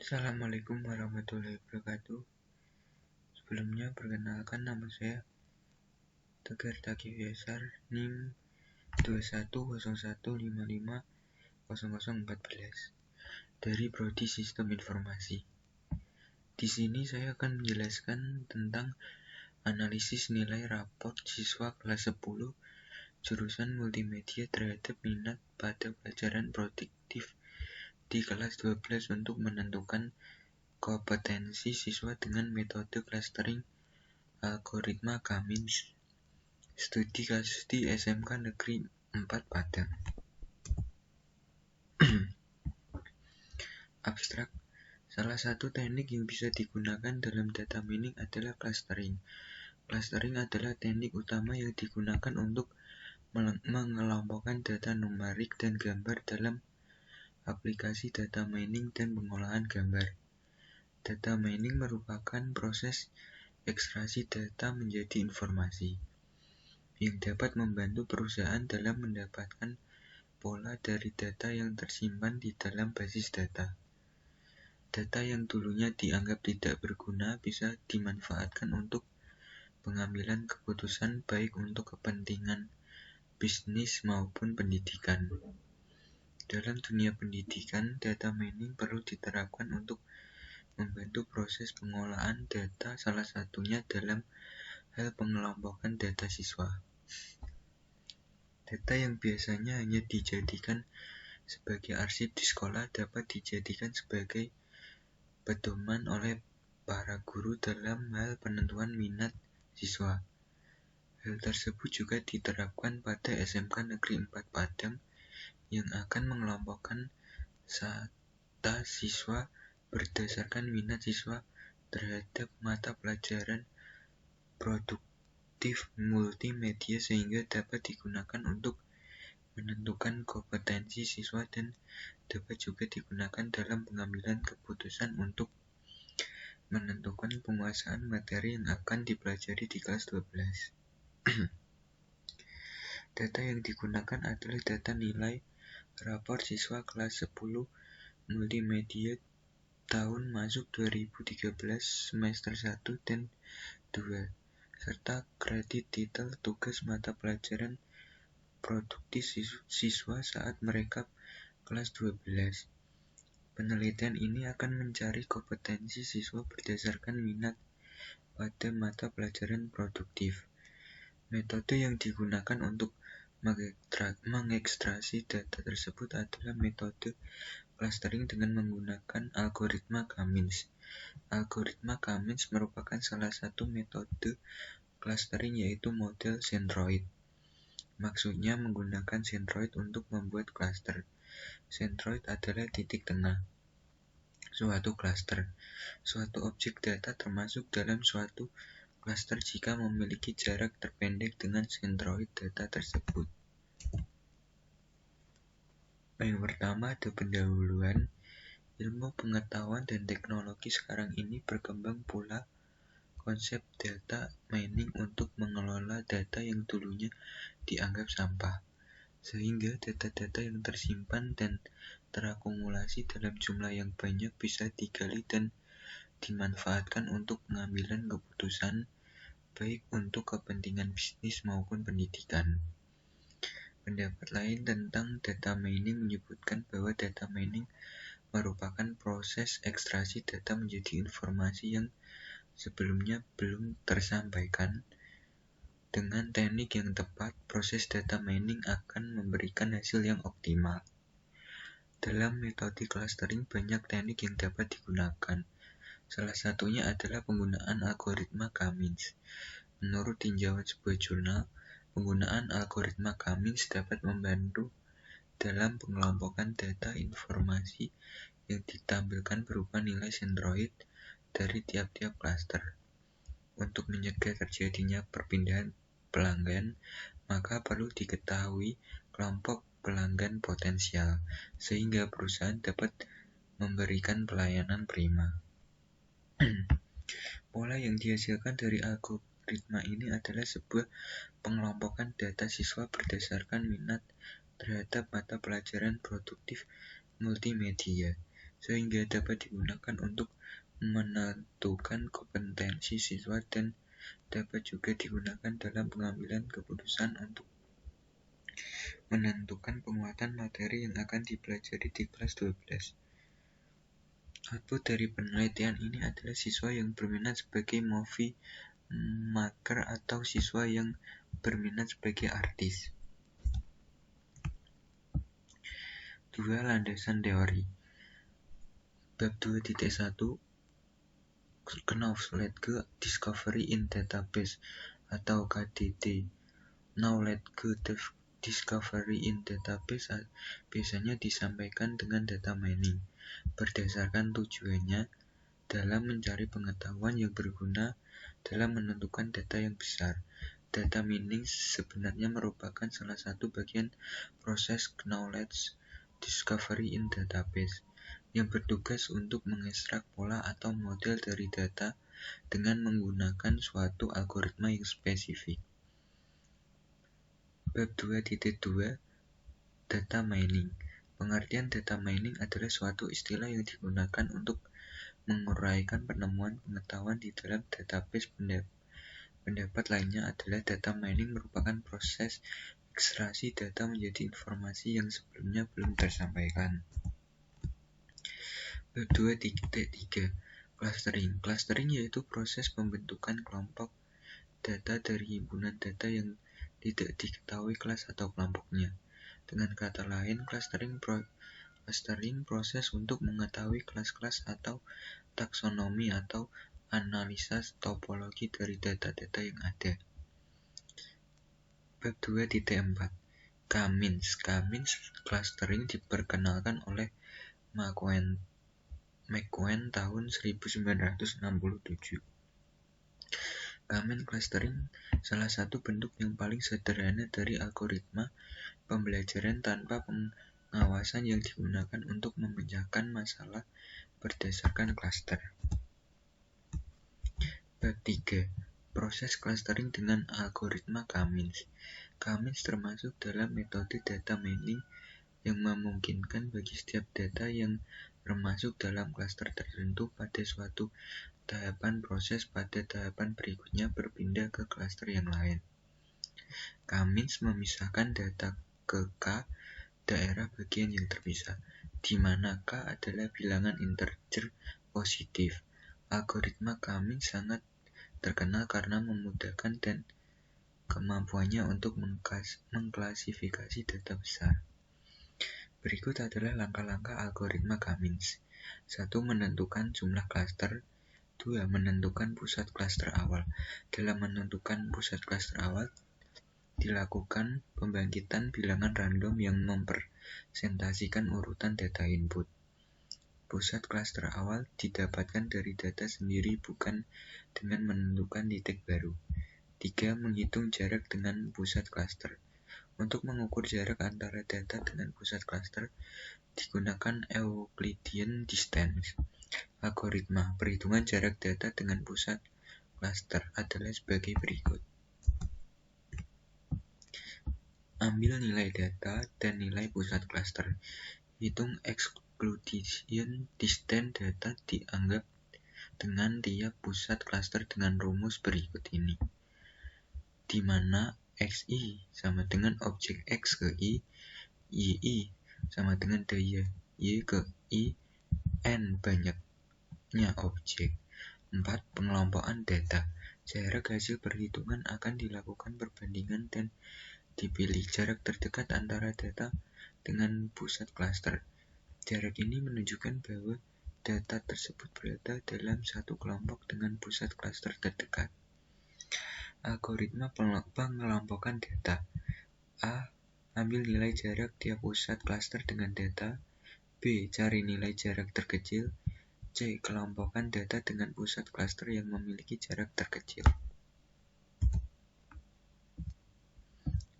Assalamualaikum warahmatullahi wabarakatuh. Sebelumnya perkenalkan, nama saya Tegar Taki Biasar, NIM 2101550014 dari Prodi Sistem Informasi. Di sini saya akan menjelaskan tentang analisis nilai raport siswa kelas 10 jurusan multimedia terhadap minat pada pelajaran produktif di kelas 12 untuk menentukan kompetensi siswa dengan metode clustering algoritma Cummins. Studi kasus di SMK Negeri 4 Padang. Abstrak. Salah satu teknik yang bisa digunakan dalam data mining adalah clustering. Clustering adalah teknik utama yang digunakan untuk mengelompokkan data numerik dan gambar dalam aplikasi data mining dan pengolahan gambar. Data mining merupakan proses ekstraksi data menjadi informasi yang dapat membantu perusahaan dalam mendapatkan pola dari data yang tersimpan di dalam basis data. Data yang dulunya dianggap tidak berguna bisa dimanfaatkan untuk pengambilan keputusan baik untuk kepentingan bisnis maupun pendidikan. Dalam dunia pendidikan, data mining perlu diterapkan untuk membantu proses pengolahan data, salah satunya dalam hal pengelompokan data siswa. Data yang biasanya hanya dijadikan sebagai arsip di sekolah dapat dijadikan sebagai pedoman oleh para guru dalam hal penentuan minat siswa. Hal tersebut juga diterapkan pada SMK Negeri 4 Padang yang akan mengelompokkan data siswa berdasarkan minat siswa terhadap mata pelajaran produktif multimedia sehingga dapat digunakan untuk menentukan kompetensi siswa dan dapat juga digunakan dalam pengambilan keputusan untuk menentukan penguasaan materi yang akan dipelajari di kelas 12. Data yang digunakan adalah data nilai raport siswa kelas 10 multimedia tahun masuk 2013 semester 1 dan 2 serta kredit titel tugas mata pelajaran produktif siswa saat mereka kelas 12. Penelitian ini akan mencari kompetensi siswa berdasarkan minat pada mata pelajaran produktif. Metode yang digunakan untuk mengekstraksi data tersebut adalah metode clustering dengan menggunakan algoritma Cummins. Algoritma Cummins merupakan salah satu metode clustering yaitu model centroid. Maksudnya menggunakan centroid untuk membuat cluster. Centroid adalah titik tengah suatu cluster. Suatu objek data termasuk dalam suatu cluster jika memiliki jarak terpendek dengan centroid data tersebut. Yang pertama ada pendahuluan. Ilmu pengetahuan dan teknologi sekarang ini berkembang pula konsep data mining untuk mengelola data yang dulunya dianggap sampah, sehingga data-data yang tersimpan dan terakumulasi dalam jumlah yang banyak bisa digali dan dimanfaatkan untuk pengambilan keputusan baik untuk kepentingan bisnis maupun pendidikan. Pendapat lain tentang data mining menyebutkan bahwa data mining merupakan proses ekstraksi data menjadi informasi yang sebelumnya belum tersampaikan. Dengan teknik yang tepat, proses data mining akan memberikan hasil yang optimal. Dalam metode clustering, banyak teknik yang dapat digunakan. Salah satunya adalah penggunaan algoritma Cummins. Menurut tinjauan sebuah jurnal, penggunaan algoritma Cummins dapat membantu dalam pengelompokan data informasi yang ditampilkan berupa nilai centroid dari tiap-tiap cluster. Untuk mencegah terjadinya perpindahan pelanggan, maka perlu diketahui kelompok pelanggan potensial, sehingga perusahaan dapat memberikan pelayanan prima. Pola yang dihasilkan dari algoritma ini adalah sebuah pengelompokan data siswa berdasarkan minat terhadap mata pelajaran produktif multimedia. sehingga dapat digunakan untuk menentukan kompetensi siswa dan dapat juga digunakan dalam pengambilan keputusan untuk menentukan penguatan materi yang akan dipelajari di kelas 12. Output dari penelitian ini adalah siswa yang berminat sebagai movie maker atau siswa yang berminat sebagai artis. 2. Landasan teori. Bab 2.1 Knowledge Discovery in Database atau KDD. Knowledge Discovery in Database biasanya disampaikan dengan data mining, berdasarkan tujuannya dalam mencari pengetahuan yang berguna dalam menentukan data yang besar. Data mining sebenarnya merupakan salah satu bagian proses knowledge discovery in database yang bertugas untuk mengekstrak pola atau model dari data dengan menggunakan suatu algoritma yang spesifik. Bab 2.2 Data mining. Pengertian data mining adalah suatu istilah yang digunakan untuk menguraikan penemuan pengetahuan di dalam database. Pendapat lainnya adalah data mining merupakan proses ekstraksi data menjadi informasi yang sebelumnya belum tersampaikan. Bab 2.3 Clustering. Clustering yaitu proses pembentukan kelompok data dari himpunan data yang tidak diketahui kelas atau kelompoknya. Dengan kata lain, clustering proses untuk mengetahui kelas-kelas atau taksonomi atau analisa topologi dari data-data yang ada. Bab 2.4 K-means. K-means clustering diperkenalkan oleh McQueen tahun 1967. K-means clustering salah satu bentuk yang paling sederhana dari algoritma pembelajaran tanpa pengawasan yang digunakan untuk memecahkan masalah berdasarkan klaster. Bab 3. Proses clustering dengan algoritma K-means. K-means termasuk dalam metode data mining yang memungkinkan bagi setiap data yang termasuk dalam klaster tertentu pada suatu tahapan proses pada tahapan berikutnya berpindah ke klaster yang lain. K-means memisahkan data ke K daerah bagian yang terpisah, di mana K adalah bilangan integer positif. Algoritma K-means sangat terkenal karena memudahkan dan kemampuannya untuk mengklasifikasi data besar. Berikut adalah langkah-langkah algoritma K-means. 1. Menentukan jumlah klaster. 2. Menentukan pusat klaster awal. Dalam menentukan pusat klaster awal, dilakukan pembangkitan bilangan random yang mempresentasikan urutan data input. Pusat klaster awal didapatkan dari data sendiri, bukan dengan menentukan titik baru. 3. Menghitung jarak dengan pusat klaster. Untuk mengukur jarak antara data dengan pusat klaster, digunakan Euclidean distance. Algoritma perhitungan jarak data dengan pusat klaster adalah sebagai berikut. Ambil nilai data dan nilai pusat klaster. Hitung Euclidean distance data dianggap dengan tiap pusat klaster dengan rumus berikut ini, di mana Xi sama dengan objek X ke I, Y sama dengan daya Y ke I, N banyaknya objek. 4. Pengelompokan data. Jarak hasil perhitungan akan dilakukan perbandingan dan dipilih jarak terdekat antara data dengan pusat klaster. Jarak ini menunjukkan bahwa data tersebut berada dalam satu kelompok dengan pusat klaster terdekat. Algoritma pengelompokan data. A. Ambil nilai jarak tiap pusat klaster dengan data. B. Cari nilai jarak terkecil. C. Kelompokkan data dengan pusat klaster yang memiliki jarak terkecil.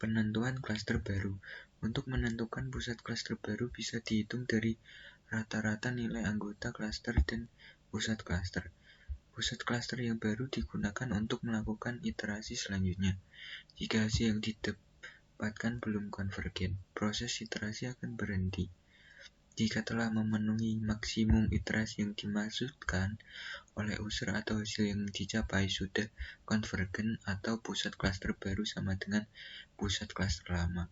Penentuan klaster baru. Untuk menentukan pusat klaster baru bisa dihitung dari rata-rata nilai anggota klaster dan pusat klaster. Pusat klaster yang baru digunakan untuk melakukan iterasi selanjutnya. Jika hasil yang didapatkan belum konvergen, proses iterasi akan berhenti. Jika telah memenuhi maksimum iterasi yang dimaksudkan oleh unsur atau hasil yang dicapai sudah konvergen atau pusat klaster baru sama dengan pusat klaster lama.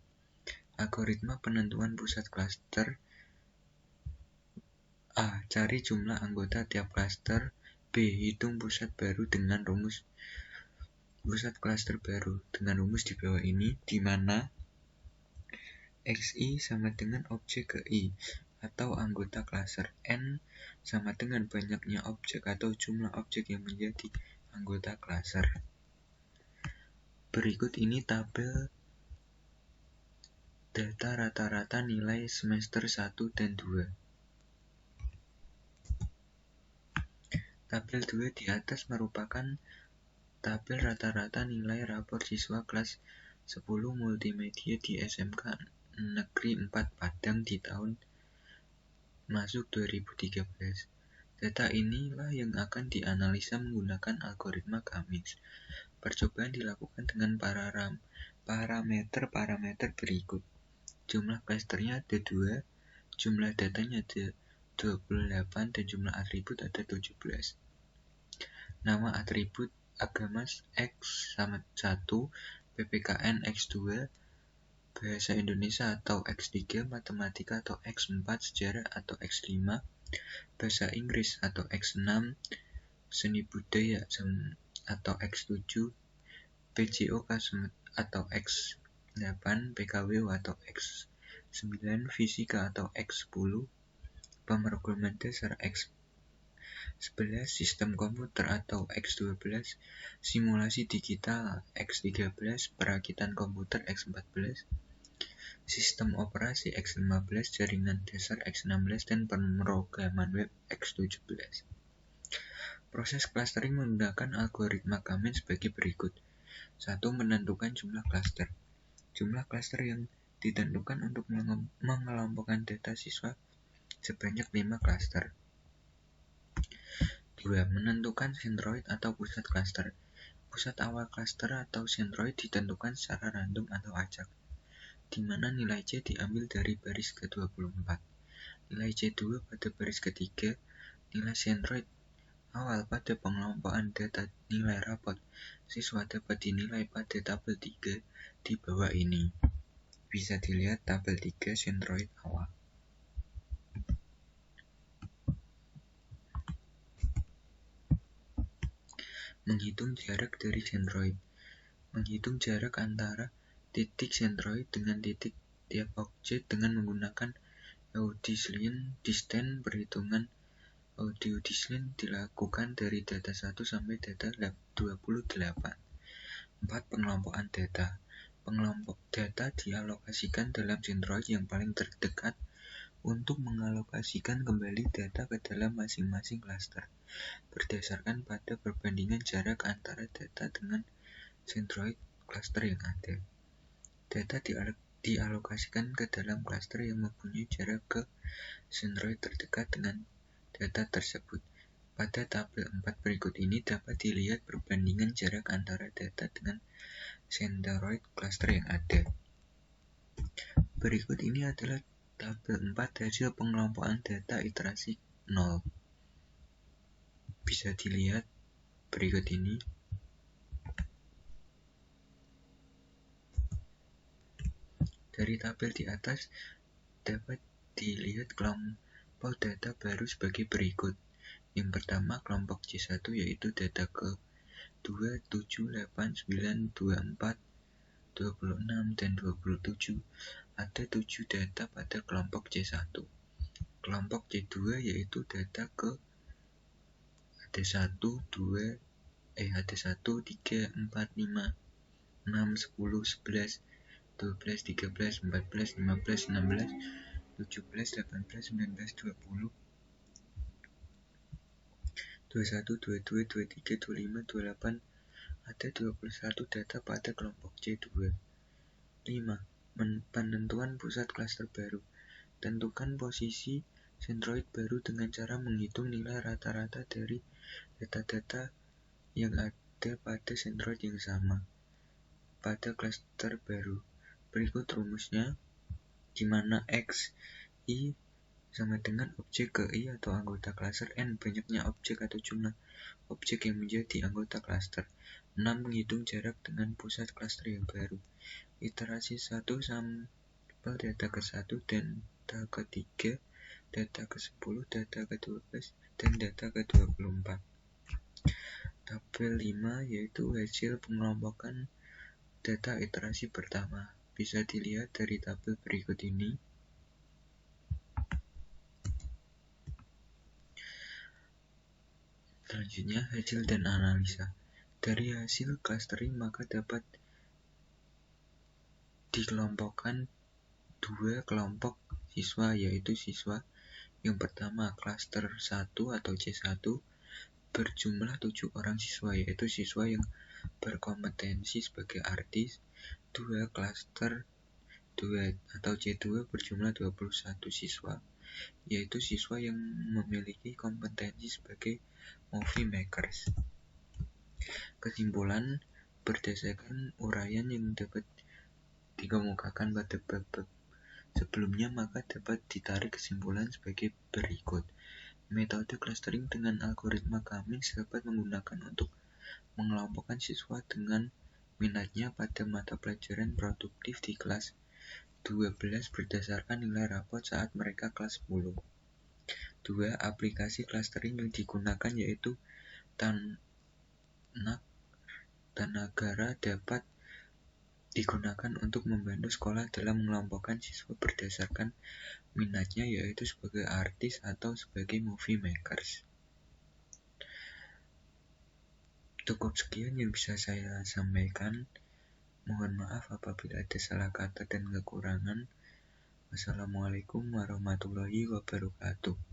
Algoritma penentuan pusat klaster: A. Cari jumlah anggota tiap klaster. B. Hitung pusat baru dengan rumus pusat klaster baru dengan rumus di bawah ini, di mana XI sama dengan objek ke I atau anggota klaster, N sama dengan banyaknya objek atau jumlah objek yang menjadi anggota klaster. Berikut ini tabel data rata-rata nilai semester 1 dan 2. Tabel 2 di atas merupakan tabel rata-rata nilai rapor siswa kelas 10 multimedia di SMK Negeri 4 Padang di tahun masuk 2013. Data inilah yang akan dianalisa menggunakan algoritma Cummings. Percobaan dilakukan dengan parameter berikut. Jumlah klasternya ada 2, jumlah datanya ada 28, dan jumlah atribut ada 17. Nama atribut agama X sama 1, PPKN X2, bahasa Indonesia atau X3, matematika atau X4, sejarah atau X5, bahasa Inggris atau X6, seni budaya atau X7, PJOK atau X8, PKW atau X9, fisika atau X10, pemrograman dasar X11, sistem komputer atau X12, simulasi digital X13, perakitan komputer X14, sistem operasi X15, jaringan dasar X16, dan pemrograman web X17. Proses clustering menggunakan algoritma Cummings sebagai berikut. 1. Menentukan jumlah klaster. Jumlah klaster yang ditentukan untuk mengelompokkan data siswa sebanyak 5 klaster. 2. Menentukan sentroid atau pusat klaster. Pusat awal klaster atau sentroid ditentukan secara random atau acak, di mana nilai C diambil dari baris ke-24, nilai C2 pada baris ketiga, nilai sentroid awal pada pengelompokan data nilai rapot siswa dapat dinilai pada tabel 3 di bawah ini. Bisa dilihat tabel 3 sentroid awal. Menghitung jarak dari sentroid. Menghitung jarak antara titik sentroid dengan titik tiap objek dengan menggunakan Euclidean distance. Perhitungan Euclidean dilakukan dari data 1 sampai data 28. 4. Pengelompokan data. Pengelompok data dialokasikan dalam sentroid yang paling terdekat untuk mengalokasikan kembali data ke dalam masing-masing klaster berdasarkan pada perbandingan jarak antara data dengan sentroid klaster yang ada. Data dialokasikan ke dalam klaster yang mempunyai jarak ke sentroid terdekat dengan data tersebut. Pada tabel 4 berikut ini dapat dilihat perbandingan jarak antara data dengan sentroid klaster yang ada. Berikut ini adalah tabel 4 hasil pengelompokan data iterasi 0. Bisa dilihat berikut ini. Dari tabel di atas dapat dilihat kelompok data baru sebagai berikut. Yang pertama, kelompok C1 yaitu data ke 2, 7, 8, 9, 24, 26, dan 27. Ada 7 data pada kelompok C1. Kelompok C2 yaitu data ke ada 1, 3, 4, 5, 6, 10, 11, 12, 13, 14, 15, 16, 17, 18, 19, 20, 21, 22, 23, 25, 28. Ada 21 data pada kelompok C2. 5. Penentuan pusat klaster baru. Tentukan posisi sentroid baru dengan cara menghitung nilai rata-rata dari data-data yang ada pada sentroid yang sama pada klaster baru. Berikut rumusnya, di mana X, I sama dengan objek GI atau anggota klaster N, banyaknya objek atau jumlah objek yang menjadi anggota klaster. 6. Menghitung jarak dengan pusat klaster yang baru. Iterasi 1 sampel data ke-1, data ke-3, data ke-10, data ke-12, dan data ke-24. Tabel 5 yaitu hasil pengelompokan data iterasi pertama. Bisa dilihat dari tabel berikut ini. Selanjutnya, hasil dan analisa. Dari hasil clustering maka dapat dikelompokkan dua kelompok siswa, yaitu siswa yang pertama klaster 1 atau C1 berjumlah 7 orang siswa, yaitu siswa yang berkompetensi sebagai artis. 2. Klaster 2 atau C2 berjumlah 21 siswa, yaitu siswa yang memiliki kompetensi sebagai movie makers. Kesimpulan, berdasarkan uraian yang dapat dikemukakan pada bab sebelumnya, maka dapat ditarik kesimpulan sebagai berikut. Metode clustering dengan algoritma Cummings dapat menggunakan untuk mengelompokkan siswa dengan minatnya pada mata pelajaran produktif di kelas 12 berdasarkan nilai rapot saat mereka kelas 10. 2. Aplikasi clustering yang digunakan yaitu Tanagara dapat digunakan untuk membantu sekolah dalam mengelompokkan siswa berdasarkan minatnya, yaitu sebagai artis atau sebagai movie makers. Cukup sekian yang bisa saya sampaikan. Mohon maaf apabila ada salah kata dan kekurangan. Wassalamualaikum warahmatullahi wabarakatuh.